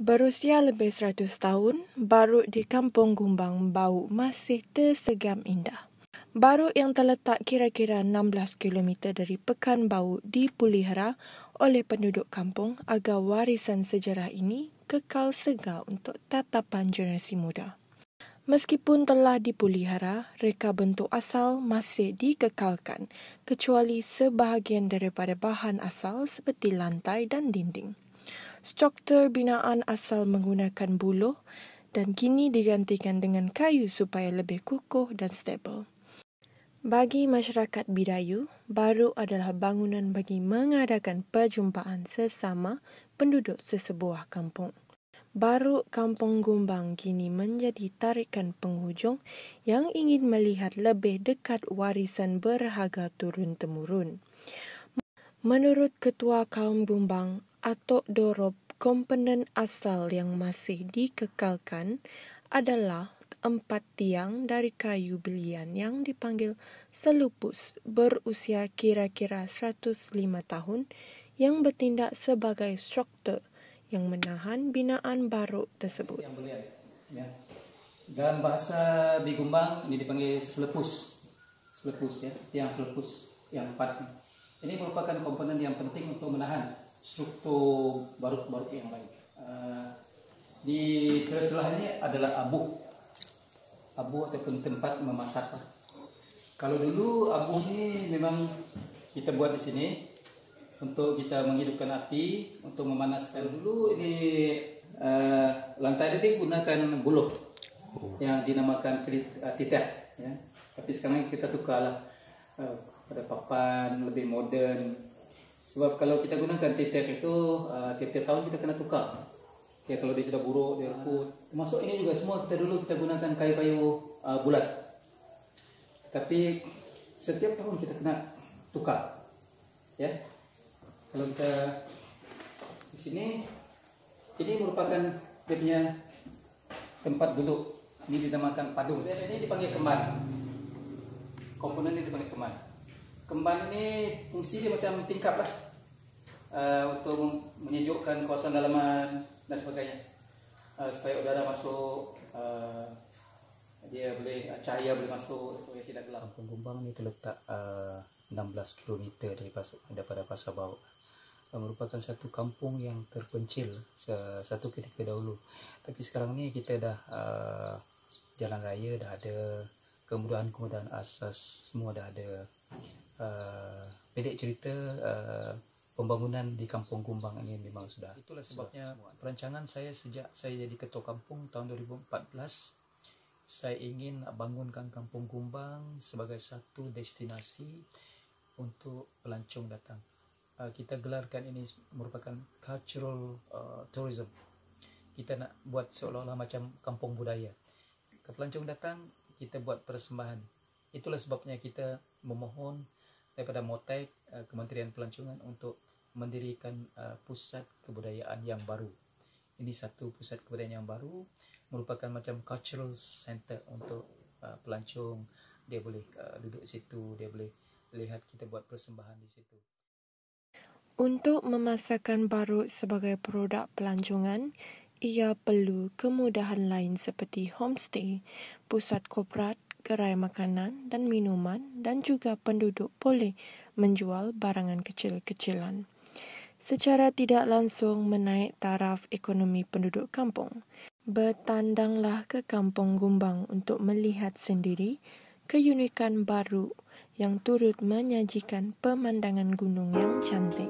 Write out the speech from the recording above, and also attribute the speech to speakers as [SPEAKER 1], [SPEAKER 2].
[SPEAKER 1] Berusia lebih 100 tahun, Barut di Kampung Gumbang Bau masih tersegam indah. Barut yang terletak kira-kira 16 km dari Pekanbaru dipelihara oleh penduduk kampung agar warisan sejarah ini kekal segar untuk tatapan generasi muda. Meskipun telah dipelihara, reka bentuk asal masih dikekalkan, kecuali sebahagian daripada bahan asal seperti lantai dan dinding. Struktur binaan asal menggunakan buluh dan kini digantikan dengan kayu supaya lebih kukuh dan stabil. Bagi masyarakat Bidayu, Barut adalah bangunan bagi mengadakan perjumpaan sesama penduduk sesebuah kampung. Barut Kampung Gumbang kini menjadi tarikan penghujung yang ingin melihat lebih dekat warisan berharga turun-temurun. Menurut Ketua Kaum Gumbang, Atok Dorob, komponen asal yang masih dikekalkan adalah 4 tiang dari kayu belian yang dipanggil selupus berusia kira-kira 105 tahun yang bertindak sebagai struktur yang menahan binaan Barut tersebut.
[SPEAKER 2] Yang belian, ya. Dalam bahasa di Gumbang ini dipanggil selepus, ya, tiang selepus yang 4. Ini merupakan komponen yang penting untuk menahan struktur barut-barut yang lain. Di celah-celah ini adalah abu ataupun tempat memasak. Kalau dulu abu ini memang kita buat di sini untuk kita menghidupkan api, untuk memanaskan. Dulu ini lantai ini gunakan buluh yang dinamakan titek, ya. Tapi sekarang kita tukarlah pada papan lebih moden. Sebab kalau kita gunakan titek itu tiap-tiap tahun kita kena tukar. Ya, kalau dia sudah buruk, dia reput. Termasuk ini juga semua kita gunakan kayu-kayu bulat. Tapi setiap tahun kita kena tukar. Ya. Kalau kita di sini, ini merupakan dia punya tempat duduk. Ini dinamakan padung. Ini dipanggil kemban. Komponen ini dipanggil kemban. Kemban ini fungsi dia macam tingkap lah, untuk menyejukkan kawasan dalaman dan sebagainya, supaya udara masuk, dia boleh cahaya boleh masuk supaya tidak gelap.
[SPEAKER 3] Kampung Gumbang ini terletak 16 km daripada Pasar Bau. Merupakan satu kampung yang terpencil satu ketika dahulu. Tapi sekarang ni kita dah jalan raya dah ada, kemudahan-kemudahan asas semua dah ada. Pendek cerita, pembangunan di Kampung Gumbang ini memang sudah. Itulah sebabnya perancangan saya sejak saya jadi ketua kampung tahun 2014, saya ingin bangunkan Kampung Gumbang sebagai satu destinasi untuk pelancong datang. Kita gelarkan ini merupakan cultural tourism. Kita nak buat seolah-olah macam kampung budaya. Ke pelancong datang, kita buat persembahan. Itulah sebabnya kita memohon daripada Motek, Kementerian Pelancongan, untuk mendirikan pusat kebudayaan yang baru. Ini satu pusat kebudayaan yang baru, merupakan macam cultural center untuk pelancong. Dia boleh duduk situ, dia boleh lihat kita buat persembahan di situ.
[SPEAKER 1] Untuk memasarkan Barut sebagai produk pelancongan, ia perlu kemudahan lain seperti homestay, pusat korporat, gerai makanan dan minuman, dan juga penduduk boleh menjual barangan kecil-kecilan. Secara tidak langsung menaik taraf ekonomi penduduk kampung. Bertandanglah ke Kampung Gumbang untuk melihat sendiri keunikan Barut yang turut menyajikan pemandangan gunung yang cantik.